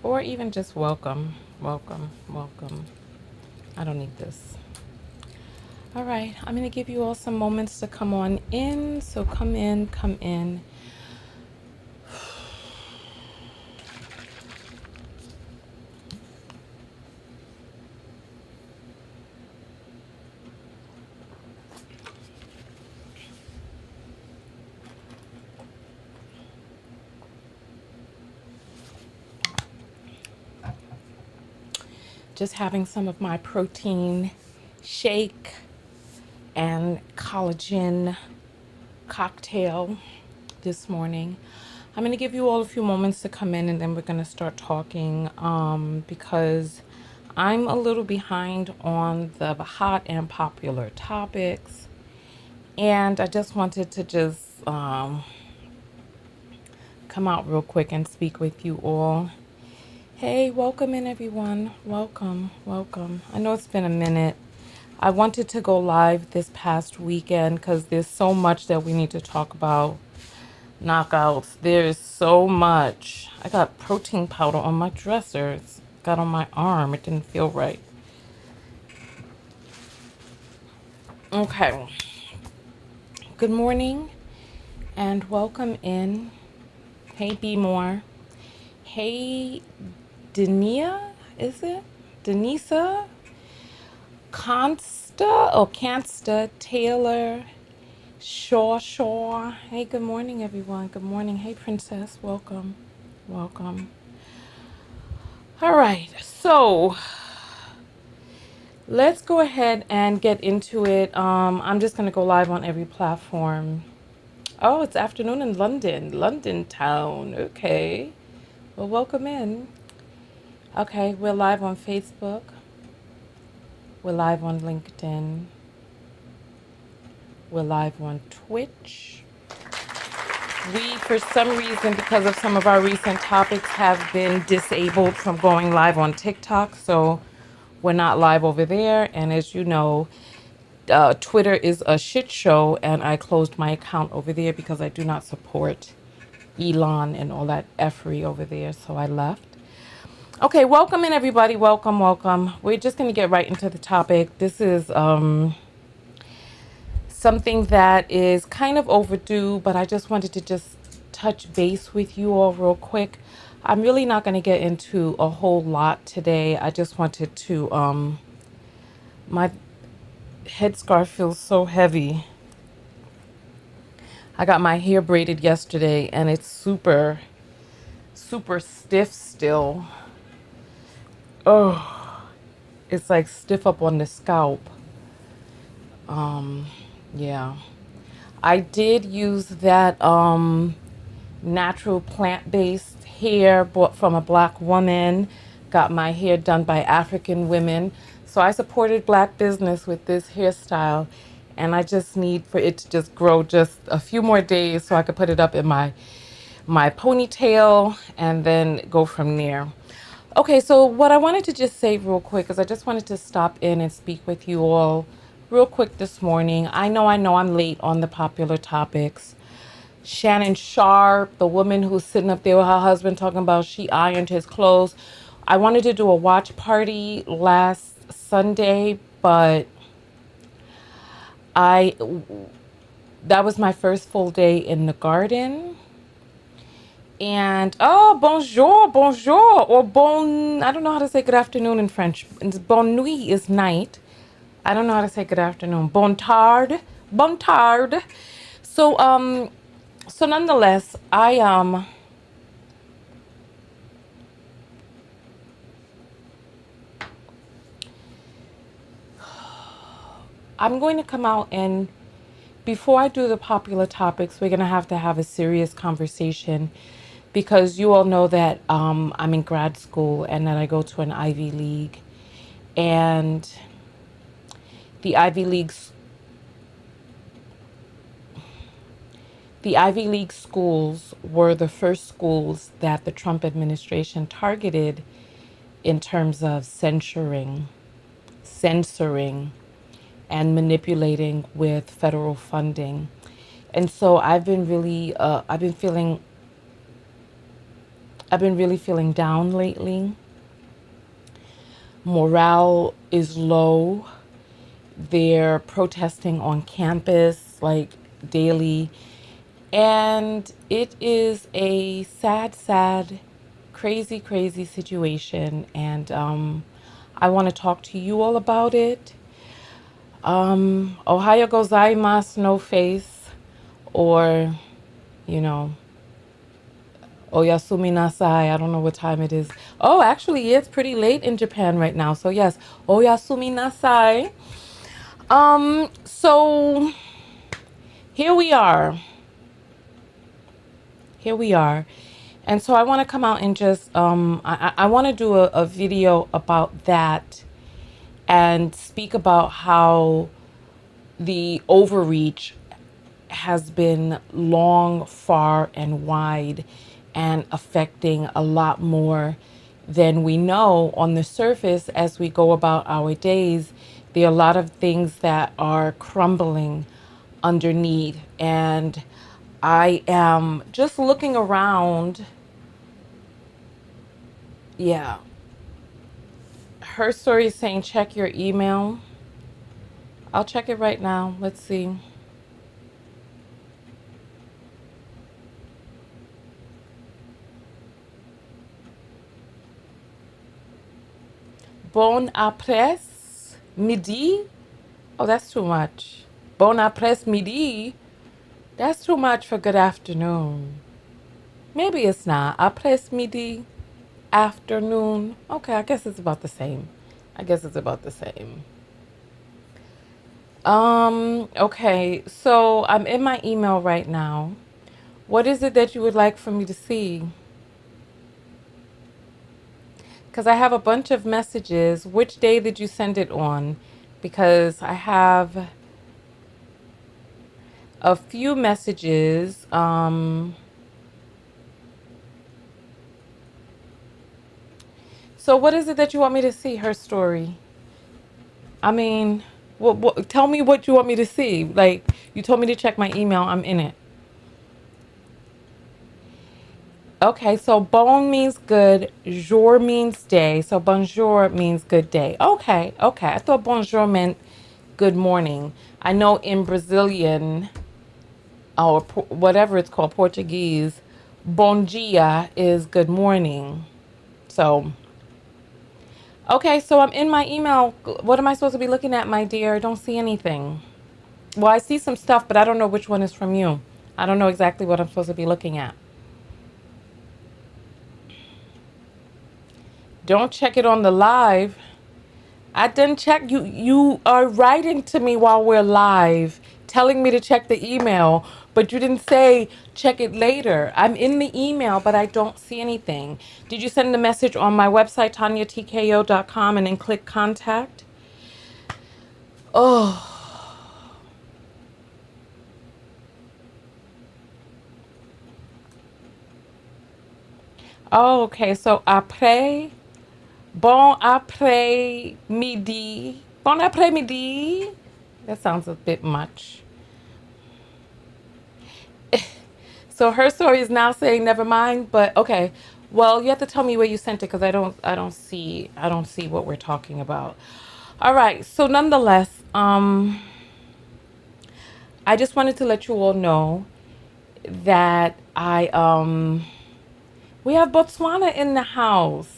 or even just welcome, welcome, welcome. I don't need this. All right, I'm going to give you all some moments to come on in. So come in, come in. Just having some of my protein shake and collagen cocktail this morning. I'm going to give you all a few moments to come in and then we're going to start talking because I'm a little behind on the hot and popular topics. And I just wanted to just come out real quick and speak with you all. Hey, welcome in everyone. Welcome, welcome. I know it's been a minute. I wanted to go live this past weekend because there's so much that we need to talk about. Knockouts. There is so much. I got protein powder on my dresser. It's got on my arm. It didn't feel right. Okay. Good morning and welcome in. Hey, Be More. Hey, Denia, is it? Denisa? Cansta, Taylor, Shaw. Hey, good morning, everyone. Good morning. Hey, Princess. Welcome. Welcome. All right. So let's go ahead and get into it. I'm just going to go live on every platform. Oh, it's afternoon in London. London town. Okay. Well, welcome in. Okay, we're live on Facebook. We're live on LinkedIn. We're live on Twitch. We, for some reason, because of some of our recent topics, have been disabled from going live on TikTok. So we're not live over there. And as you know, Twitter is a shit show. And I closed my account over there because I do not support Elon and all that effery over there. So I left. Okay, welcome in everybody. Welcome, welcome. We're just going to get right into the topic. This is something that is kind of overdue, but I just wanted to just touch base with you all real quick. I'm really not going to get into a whole lot today. I just wanted to my headscarf feels so heavy. I got my hair braided yesterday and it's super stiff still. Oh, it's like stiff up on the scalp. Yeah. I did use that natural plant-based hair bought from a black woman. Got my hair done by African women. So I supported black business with this hairstyle. And I just need for it to just grow just a few more days so I could put it up in my ponytail and then go from there. Okay, so what I wanted to just say real quick is I just wanted to stop in and speak with you all real quick this morning. I know I'm late on the popular topics. Shannon Sharp, the woman who's sitting up there with her husband talking about she ironed his clothes. I wanted to do a watch party last Sunday, but I that was my first full day in the garden. And oh, bonjour, or I don't know how to say good afternoon in French. Bonne nuit is night. I don't know how to say good afternoon. Bon tard. So, so nonetheless, I'm going to come out and before I do the popular topics, we're going to have a serious conversation because you all know that I'm in grad school and that I go to an Ivy League. And the Ivy Leagues, the Ivy League schools were the first schools that the Trump administration targeted in terms of censoring, and manipulating with federal funding. And so I've been feeling I've been really feeling down lately. Morale is low. They're protesting on campus like daily. And it is a sad, sad, crazy, crazy situation. And I want to talk to you all about it. Ohio gozaimasu, no face, or, you know, oyasumi nasai. I don't know what time it is. Oh, actually, yeah, it's pretty late in Japan right now. So yes, oyasumi nasai. So here we are. Here we are. And so I want to come out and just, I want to do a video about that and speak about how the overreach has been long, far, and wide and affecting a lot more than we know on the surface as we go about our days. There are a lot of things that are crumbling underneath. And I am just looking around. Yeah. Her story is saying check your email. I'll check it right now. Let's see. Bon après midi. Oh, that's too much. Bon après midi. That's too much for good afternoon. Maybe it's not. Après midi, afternoon. Okay, I guess it's about the same. I guess it's about the same. Okay, so I'm in my email right now. What is it that you would like for me to see? Because I have a bunch of messages. Which day did you send it on? Because I have a few messages. So what is it that you want me to see? Her story. I mean, tell me what you want me to see. Like, you told me to check my email. I'm in it. Okay, so bon means good. Jour means day. So bonjour means good day. Okay, okay. I thought bonjour meant good morning. I know in Brazilian, or whatever it's called, Portuguese, bom dia is good morning. So, okay, so I'm in my email. What am I supposed to be looking at, my dear? I don't see anything. Well, I see some stuff, but I don't know which one is from you. I don't know exactly what I'm supposed to be looking at. Don't check it on the live. I didn't check. You are writing to me while we're live, telling me to check the email, but you didn't say check it later. I'm in the email, but I don't see anything. Did you send the message on my website, tonyatko.com, and then click contact? Oh. Oh, okay. So après, bon après midi. Bon après midi. That sounds a bit much. So her story is now saying never mind, but okay. Well, you have to tell me where you sent it because I don't see what we're talking about. All right. So nonetheless, I just wanted to let you all know that we have Botswana in the house.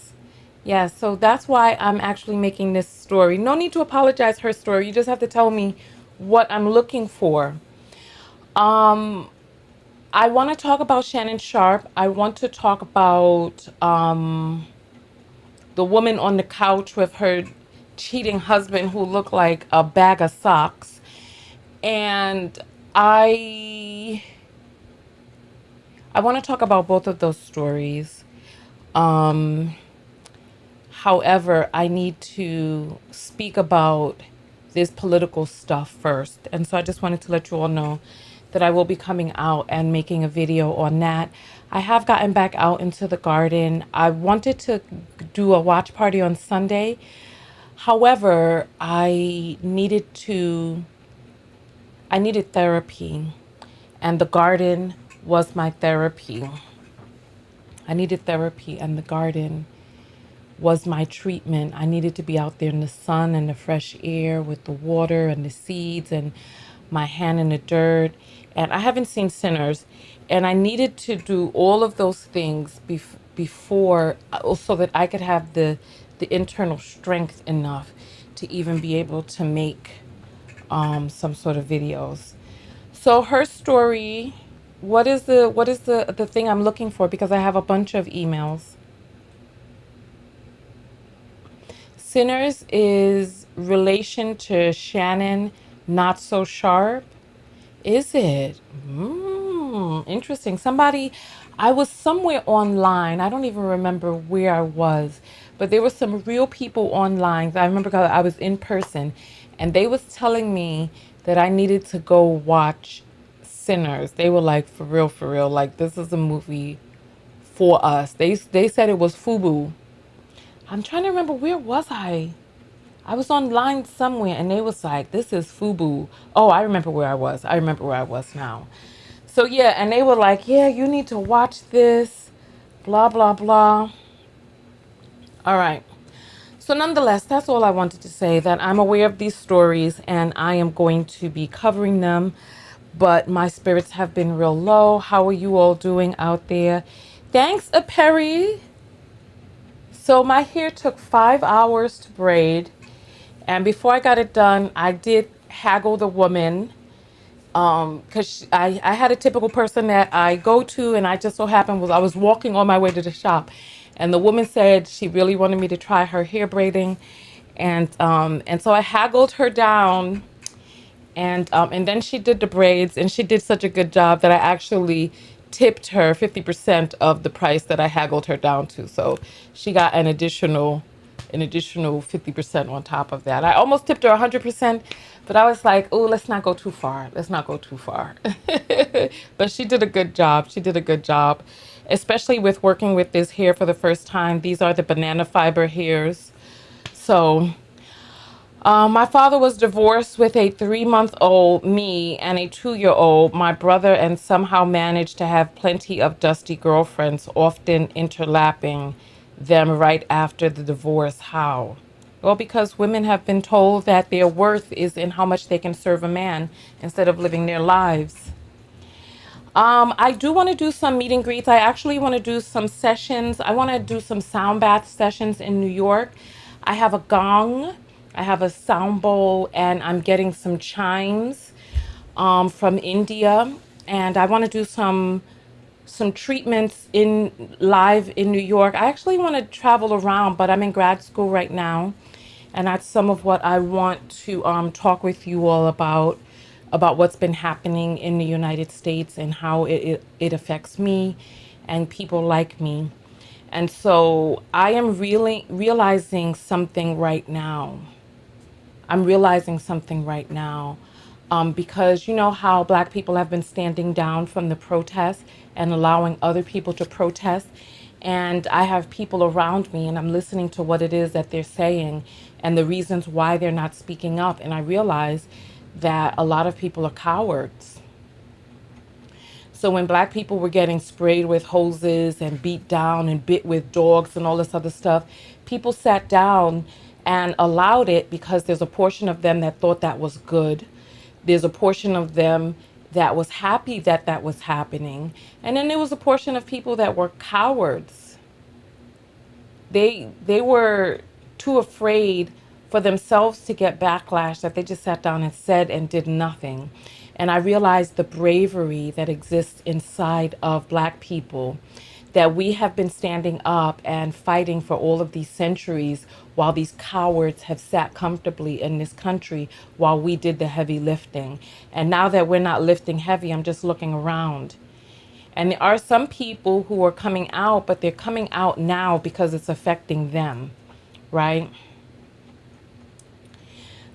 Yeah, so that's why I'm actually making this story. No need to apologize her story. You just have to tell me what I'm looking for. Um I want to talk about Shannon Sharp. I want to talk about the woman on the couch with her cheating husband who looked like a bag of socks. And I I want to talk about both of those stories. Um However, I need to speak about this political stuff first. And so I just wanted to let you all know that I will be coming out and making a video on that. I have gotten back out into the garden. I wanted to do a watch party on Sunday. However, I needed therapy, and the garden was my therapy. I needed therapy, and the garden was my treatment. I needed to be out there in the sun and the fresh air with the water and the seeds and my hand in the dirt. And I haven't seen Sinners. And I needed to do all of those things before, so that I could have the internal strength enough to even be able to make some sort of videos. So her story, what is the thing I'm looking for? Because I have a bunch of emails. Sinners is relation to Shannon, not so sharp. Is it? Interesting. Somebody, I was somewhere online. I don't even remember where I was, but there were some real people online. I remember 'cause I was in person, and they was telling me that I needed to go watch Sinners. They were like, for real, like this is a movie for us. They said it was FUBU. I'm trying to remember, where was I? I was online somewhere and they was like, this is FUBU. Oh, I remember where I was. I remember where I was now. So yeah, and they were like, yeah, you need to watch this, blah, blah, blah. All right. So nonetheless, that's all I wanted to say, that I'm aware of these stories and I am going to be covering them, but my spirits have been real low. How are you all doing out there? Thanks, Perry. So my hair took 5 hours to braid. And before I got it done, I did haggle the woman, because I had a typical person that I go to, and I just so happened was I was walking on my way to the shop, and the woman said she really wanted me to try her hair braiding, and so I haggled her down, and then she did the braids, and she did such a good job that I actually tipped her 50% of the price that I haggled her down to. So she got an additional 50% on top of that. I almost tipped her 100%, but I was like, oh, let's not go too far. Let's not go too far. But she did a good job. She did a good job, especially with working with this hair for the first time. These are the banana fiber hairs. So my father was divorced with a 3-month-old me and a 2-year-old my brother, and somehow managed to have plenty of dusty girlfriends, often interlapping them right after the divorce. How? Well, because women have been told that their worth is in how much they can serve a man instead of living their lives. I do want to do some meet and greets. I actually want to do some sessions. I want to do some sound bath sessions in New York. I have a gong, I have a sound bowl, and I'm getting some chimes from India. And I want to do some treatments in live in New York. I actually want to travel around, but I'm in grad school right now, and that's some of what I want to talk with you all about what's been happening in the United States and how it affects me and people like me. And so I am really realizing something right now. I'm realizing something right now, because you know how Black people have been standing down from the protests and allowing other people to protest. And I have people around me, and I'm listening to what it is that they're saying and the reasons why they're not speaking up. And I realize that a lot of people are cowards. So when Black people were getting sprayed with hoses and beat down and bit with dogs and all this other stuff, people sat down and allowed it because there's a portion of them that thought that was good. There's a portion of them that was happy that that was happening. And then there was a portion of people that were cowards. They were too afraid for themselves to get backlash that they just sat down and said and did nothing. And I realized the bravery that exists inside of Black people, that we have been standing up and fighting for all of these centuries while these cowards have sat comfortably in this country while we did the heavy lifting. And now that we're not lifting heavy, I'm just looking around. And there are some people who are coming out, but they're coming out now because it's affecting them, right?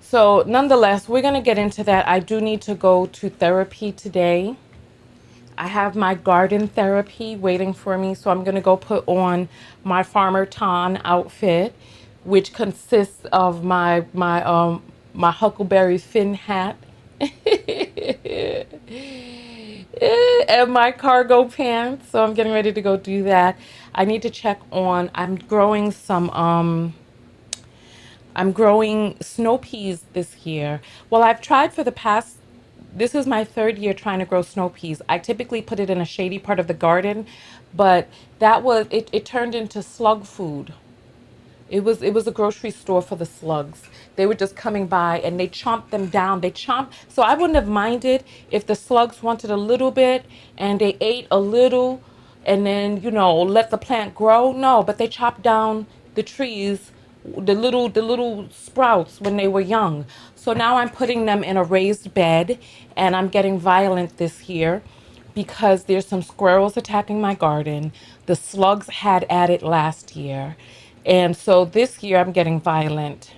So nonetheless, we're going to get into that. I do need to go to therapy today. I have my garden therapy waiting for me. So I'm going to go put on my Farmer Ton outfit, which consists of my Huckleberry Finn hat. and my cargo pants. So I'm getting ready to go do that. I need to check on, I'm growing snow peas this year. Well, I've tried for the past, this is my third year trying to grow snow peas. I typically put it in a shady part of the garden, but it turned into slug food. It was a grocery store for the slugs. They were just coming by and they chomped them down. So I wouldn't have minded if the slugs wanted a little bit and they ate a little and then, let the plant grow. No, but they chopped down the trees, the little sprouts when they were young. So now I'm putting them in a raised bed and I'm getting violent this year because there's some squirrels attacking my garden. The slugs had at it last year. And so this year I'm getting violent.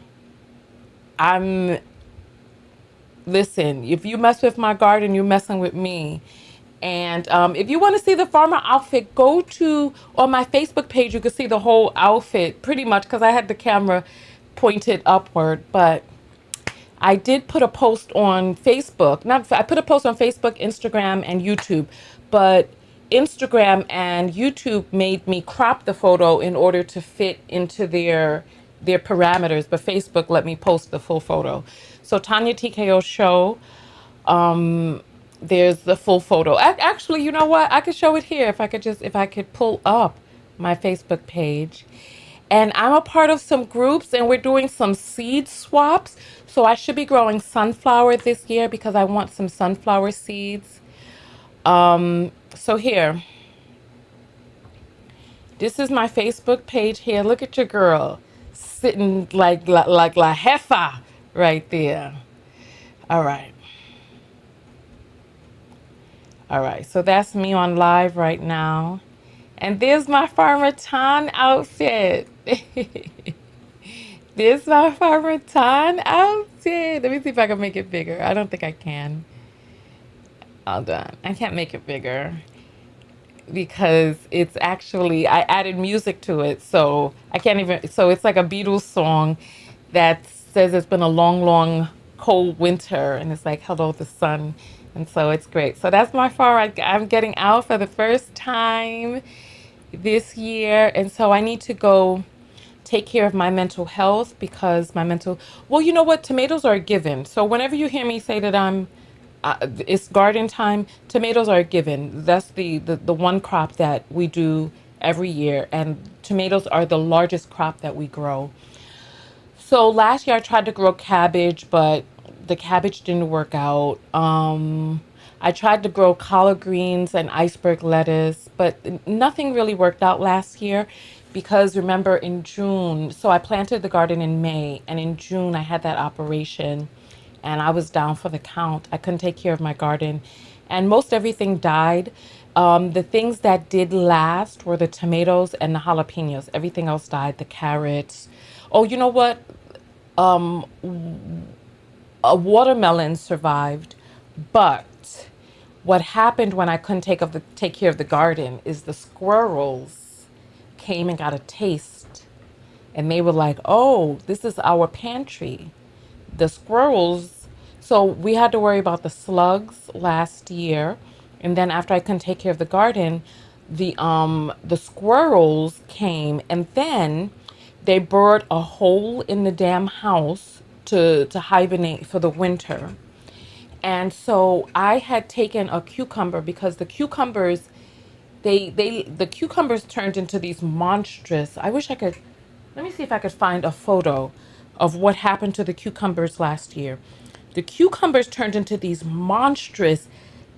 I'm, listen, if you mess with my garden, you're messing with me. And if you want to see the farmer outfit, go to on my Facebook page. You can see the whole outfit pretty much because I had the camera pointed upward. But I did put a post on Facebook. Not I put a post on Facebook, Instagram, and YouTube, but Instagram and YouTube made me crop the photo in order to fit into their parameters, but Facebook let me post the full photo. So Tonya TKO show, there's the full photo. Actually, you know what? I could show it here if I could pull up my Facebook page. And I'm a part of some groups and we're doing some seed swaps. So I should be growing sunflower this year because I want some sunflower seeds. So here, this is my Facebook page here. Look at your girl sitting like La Jefa right there. All right. All right. So that's me on live right now. And there's my Farmer Ton outfit. This my Farmer Ton outfit. Let me see if I can make it bigger. I don't think I can. Hold on. I can't make it bigger because it's actually, I added music to it. So I can't even, so it's like a Beatles song that says it's been a long, long, cold winter. And it's like, hello, the sun. And so it's great. So that's my farm. I'm getting out for the first time this year. And so I need to go take care of my mental health because well, you know what? Tomatoes are a given. So whenever you hear me say that it's garden time, tomatoes are a given. That's the one crop that we do every year. And tomatoes are the largest crop that we grow. So last year I tried to grow cabbage, but the cabbage didn't work out. I tried to grow collard greens and iceberg lettuce, but nothing really worked out last year because remember in June, so I planted the garden in May, and in June I had that operation and I was down for the count. I couldn't take care of my garden and most everything died. The things that did last were the tomatoes and the jalapenos. Everything else died, the carrots. Oh, you know what? A watermelon survived, but what happened when I couldn't take care of the garden is the squirrels came and got a taste, and they were like, "Oh, this is our pantry." The squirrels, so we had to worry about the slugs last year, and then after I couldn't take care of the garden, the squirrels came, and then they bored a hole in the damn house to hibernate for the winter. And so I had taken a cucumber because the cucumbers turned into these monstrous. I wish I could, let me see if I could find a photo of what happened to the cucumbers last year. The cucumbers turned into these monstrous,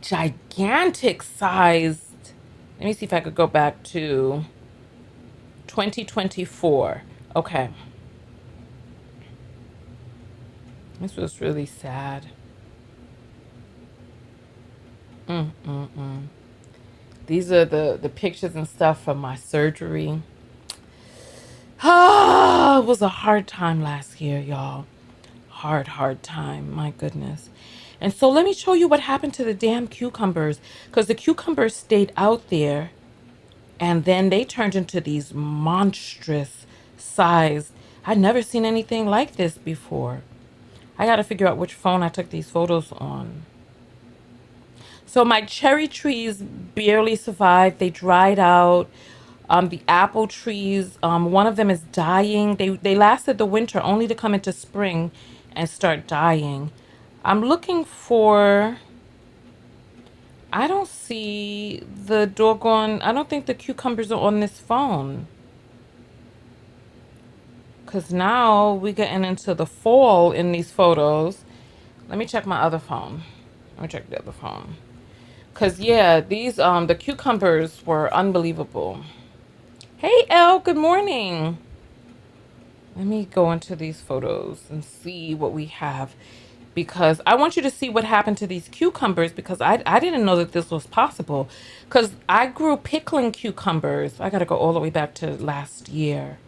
gigantic sized. Let me see if I could go back to 2024. Okay. This was really sad. These are the pictures and stuff from my surgery. Ah, it was a hard time last year, y'all. Hard time. My goodness. And so let me show you what happened to the damn cucumbers. Because the cucumbers stayed out there and then they turned into these monstrous size. I'd never seen anything like this before. I got to figure out which phone I took these photos on. So my cherry trees barely survived. They dried out. The apple trees, one of them is dying. They lasted the winter only to come into spring and start dying. I'm looking for. I don't see the doggone. I don't think the cucumbers are on this phone. Cause now we getting into the fall in these photos. Let me check my other phone. Let me check the other phone. Cause yeah, these the cucumbers were unbelievable. Hey Elle, good morning. Let me go into these photos and see what we have because I want you to see what happened to these cucumbers because I didn't know that this was possible because I grew pickling cucumbers. I got to go all the way back to last year.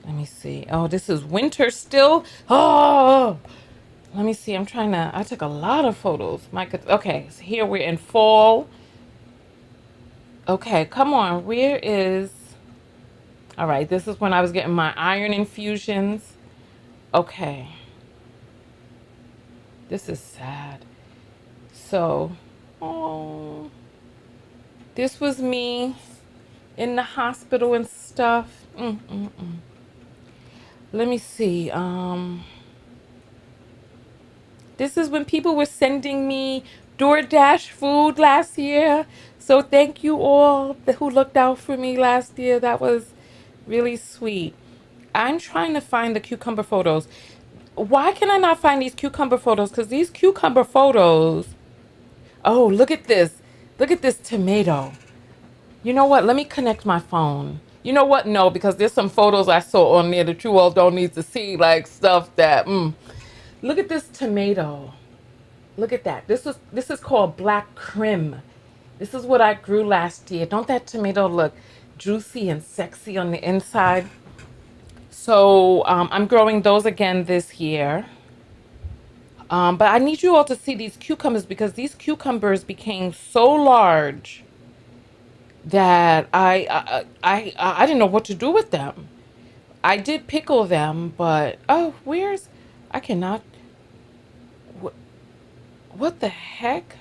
Let me see. Oh, this is winter still. Oh, let me see. I took a lot of photos. My good. Okay, so here we're in fall. Okay, come on. Where is. All right, this is when I was getting my iron infusions. Okay. This is sad. So, oh, this was me in the hospital and stuff. Let me see. This is when people were sending me DoorDash food last year. So thank you all who looked out for me last year. That was really sweet. I'm trying to find the cucumber photos. Why can I not find these cucumber photos? Because these cucumber photos. Oh, look at this. Look at this tomato. You know what? Let me connect my phone. You know what? No, because there's some photos I saw on there that you all don't need to see, like stuff that. Look at this tomato. Look at that. This is called black crim. This is what I grew last year. Don't that tomato look juicy and sexy on the inside? So I'm growing those again this year. But I need you all to see these cucumbers because these cucumbers became so large that I didn't know what to do with them. I did pickle them, but oh, where's I cannot. What, what the heck?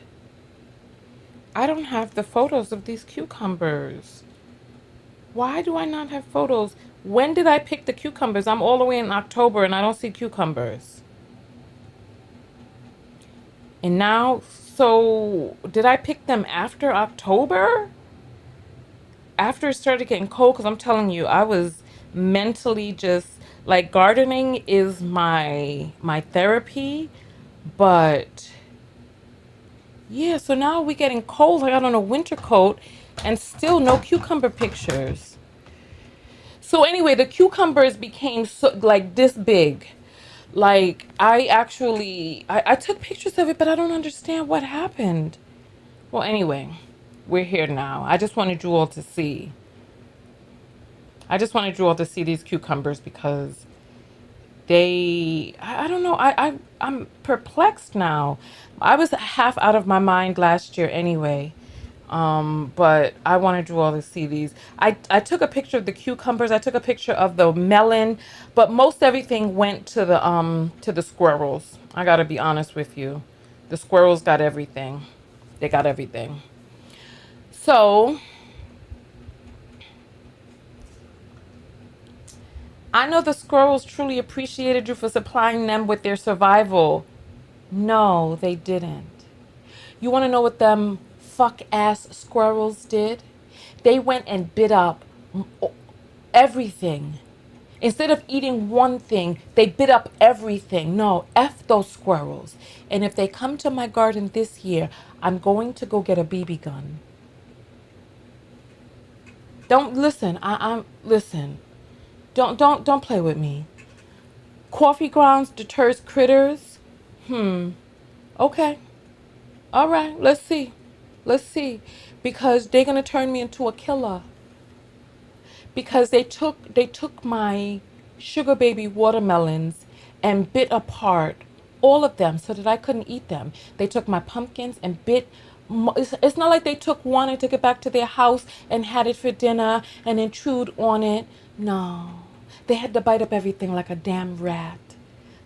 I don't have the photos of these cucumbers. Why do I not have photos? When did I pick the cucumbers? I'm all the way in October and I don't see cucumbers. And now, so did I pick them after October? After it started getting cold, because I'm telling you, I was mentally just like gardening is my therapy, but yeah, so now we getting cold. I got on a winter coat and still no cucumber pictures. So anyway, the cucumbers became so like this big. Like I took pictures of it, but I don't understand what happened. Well, anyway, we're here now. I just wanted you all to see. I just wanted you all to see these cucumbers because I don't know. I'm perplexed now. I was half out of my mind last year anyway. But I wanted you all to see these. I took a picture of the cucumbers. I took a picture of the melon, but most everything went to the squirrels. I gotta be honest with you. The squirrels got everything. They got everything. So I know the squirrels truly appreciated you for supplying them with their survival. No, they didn't. You want to know what them fuck ass squirrels did? They went and bit up everything. Instead of eating one thing, they bit up everything. No, F those squirrels. And if they come to my garden this year, I'm going to go get a BB gun. Don't listen. I'm listen. Don't play with me. Coffee grounds deters critters. Okay. All right. Let's see. Let's see. Because they're gonna turn me into a killer. Because they took my sugar baby watermelons and bit apart all of them so that I couldn't eat them. They took my pumpkins and it's not like they took one and took it back to their house and had it for dinner and then chewed on it. No. They had to bite up everything like a damn rat.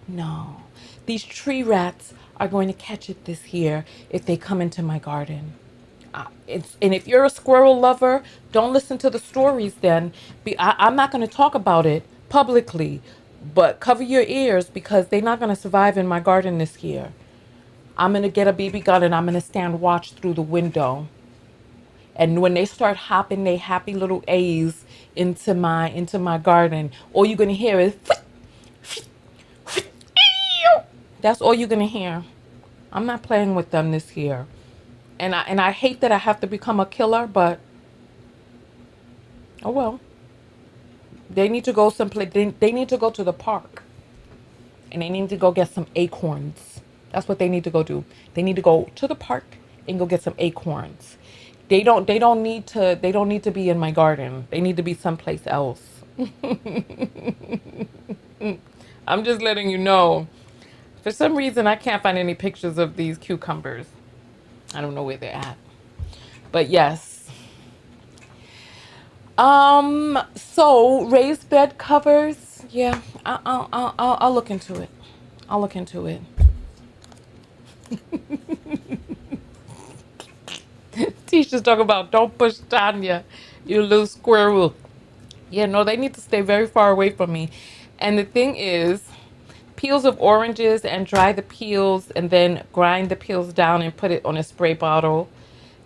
No. These tree rats are going to catch it this year if they come into my garden. And if you're a squirrel lover, don't listen to the stories then. I'm not going to talk about it publicly, but cover your ears because they're not going to survive in my garden this year. I'm going to get a BB gun and I'm going to stand watch through the window. And when they start hopping their happy little A's into my garden, all you're going to hear is that's all you're going to hear. I'm not playing with them this year. And I hate that I have to become a killer, but oh well. They need to go someplace. They need to go to the park. And they need to go get some acorns. That's what they need to go do. They need to go to the park and go get some acorns. They don't need to be in my garden. They need to be someplace else. I'm just letting you know. For some reason I can't find any pictures of these cucumbers. I don't know where they're at. But yes. So raised bed covers. Yeah, I'll look into it. I'll look into it. Teachers talk about don't push Tonya, you little squirrel. Yeah, no, they need to stay very far away from me. And the thing is, peels of oranges and dry the peels and then grind the peels down and put it on a spray bottle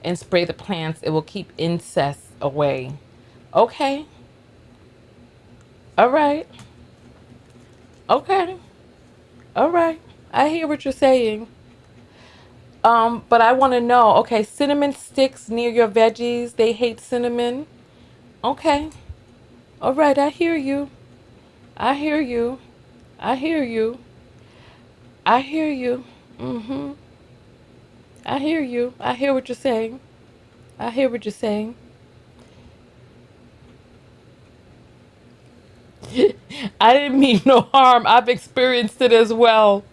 and spray the plants. It will keep insects away. Okay. All right. Okay. All right. I hear what you're saying. But I want to know, okay, cinnamon sticks near your veggies. They hate cinnamon. Okay. All right, I hear you. I hear you. I hear you. I hear you. Mm-hmm. I hear you. I hear what you're saying. I hear what you're saying. I didn't mean no harm. I've experienced it as well.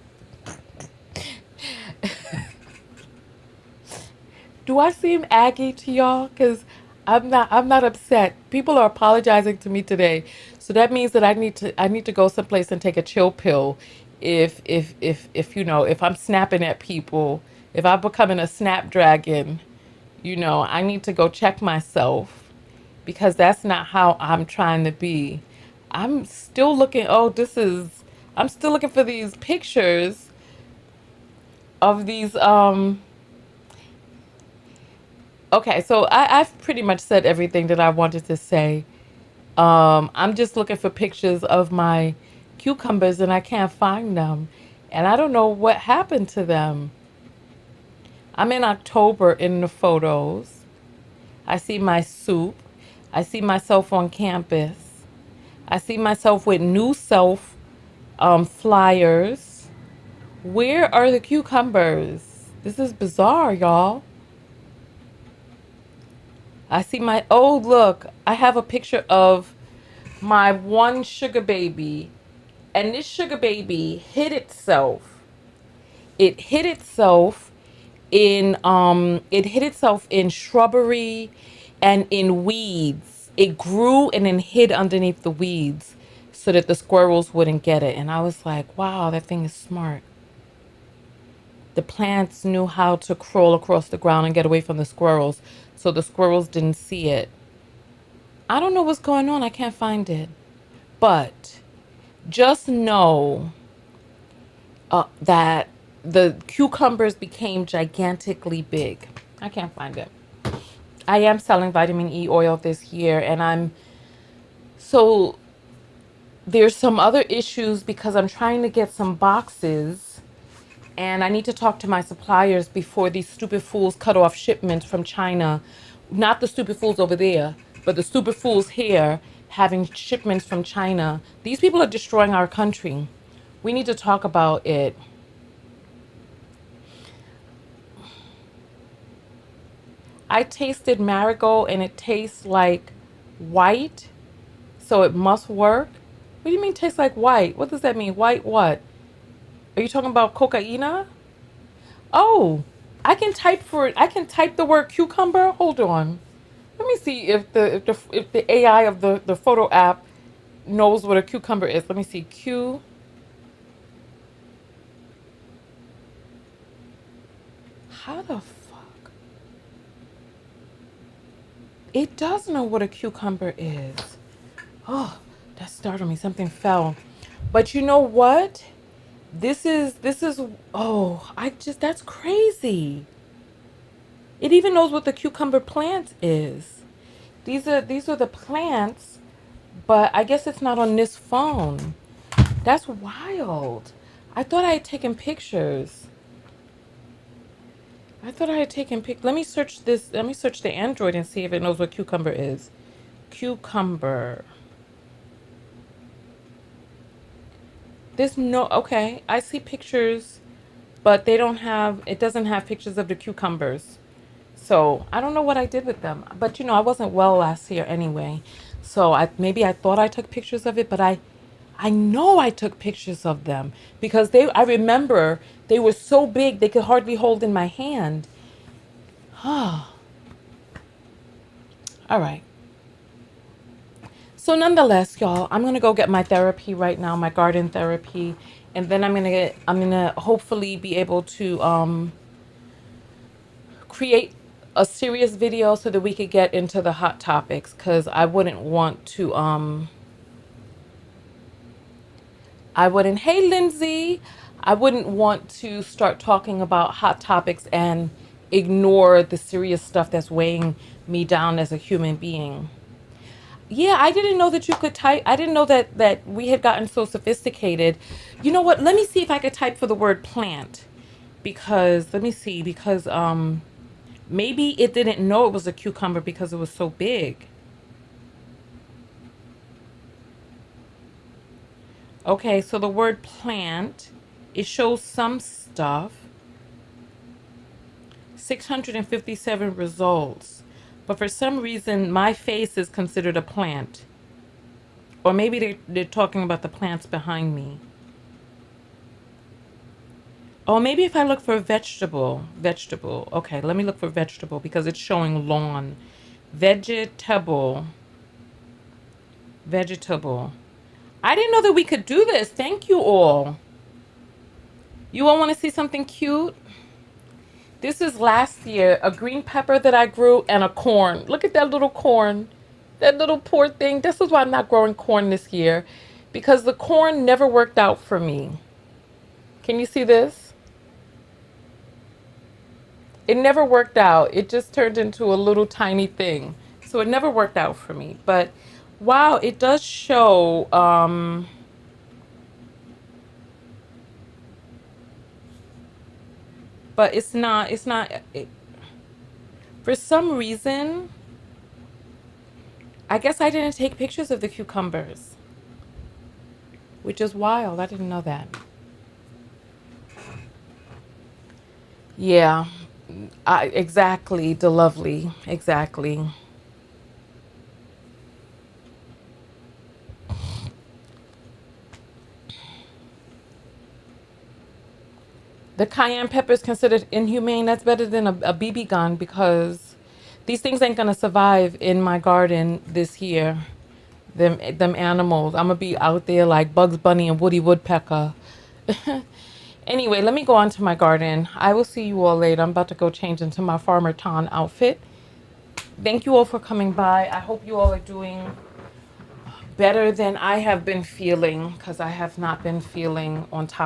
Do I seem aggy to y'all? Because I'm not upset. People are apologizing to me today. So that means that I need to go someplace and take a chill pill if if I'm snapping at people, if I'm becoming a snapdragon, I need to go check myself because that's not how I'm trying to be. I'm still looking, I'm still looking for these pictures of these okay, so I've pretty much said everything that I wanted to say. I'm just looking for pictures of my cucumbers and I can't find them. And I don't know what happened to them. I'm in October in the photos. I see my soup. I see myself on campus. I see myself with new self flyers. Where are the cucumbers? This is bizarre, y'all. I see oh, look, I have a picture of my one sugar baby. And this sugar baby hid itself. It hid itself in shrubbery and in weeds. It grew and then hid underneath the weeds so that the squirrels wouldn't get it. And I was like, wow, that thing is smart. The plants knew how to crawl across the ground and get away from the squirrels, so the squirrels didn't see it. I don't know what's going on. I can't find it. But just know that the cucumbers became gigantically big. I can't find it. I am selling vitamin E oil this year, and so there's some other issues because I'm trying to get some boxes, and I need to talk to my suppliers before these stupid fools cut off shipments from China. Not the stupid fools over there, but the stupid fools here having shipments from China. These people are destroying our country. We need to talk about it. I tasted marigold and it tastes like white, so it must work. What do you mean tastes like white? What does that mean? White what? Are you talking about cocaina? Oh, I can type the word cucumber. Hold on. Let me see if the AI of the photo app knows what a cucumber is. Let me see. How the fuck? It does know what a cucumber is. Oh, that startled me. Something fell. But you know what? This is oh, that's crazy. It even knows what the cucumber plant is. These are the plants, but I guess it's not on this phone. That's wild. I thought I had taken pictures. I thought I had taken pic. Let me search this. Let me search the Android and see if it knows what cucumber is. Cucumber. There's no, okay. I see pictures, but they don't have, it doesn't have pictures of the cucumbers. So I don't know what I did with them. But I wasn't well last year anyway. So maybe I thought I took pictures of it, but I know I took pictures of them because I remember they were so big they could hardly hold in my hand. All right. So nonetheless, y'all, I'm gonna go get my therapy right now, my garden therapy, and then I'm gonna hopefully be able to create a serious video so that we could get into the hot topics, because I wouldn't, hey Lindsay, I wouldn't want to start talking about hot topics and ignore the serious stuff that's weighing me down as a human being. Yeah, I didn't know that you could type. I didn't know that we had gotten so sophisticated. You know what? Let me see if I could type for the word plant, because let me see, because maybe it didn't know it was a cucumber because it was so big. Okay, so the word plant, it shows some stuff. 657 results. But for some reason, my face is considered a plant. Or maybe they're talking about the plants behind me. Oh, maybe if I look for vegetable. Okay, let me look for vegetable because it's showing lawn. Vegetable. I didn't know that we could do this. Thank you all. You all want to see something cute? This is last year, a green pepper that I grew and a corn. Look at that little corn. That little poor thing. This is why I'm not growing corn this year, because the corn never worked out for me. Can you see this? It never worked out. It just turned into a little tiny thing. So it never worked out for me. But wow, it does show but for some reason, I guess I didn't take pictures of the cucumbers, which is wild. I didn't know that. Yeah, exactly, the lovely, exactly. The cayenne pepper is considered inhumane. That's better than a BB gun, because these things ain't gonna survive in my garden this year. Them animals. I'm gonna be out there like Bugs Bunny and Woody Woodpecker. Anyway, let me go on to my garden. I will see you all later. I'm about to go change into my Farmer Ton outfit. Thank you all for coming by. I hope you all are doing better than I have been feeling, because I have not been feeling on top.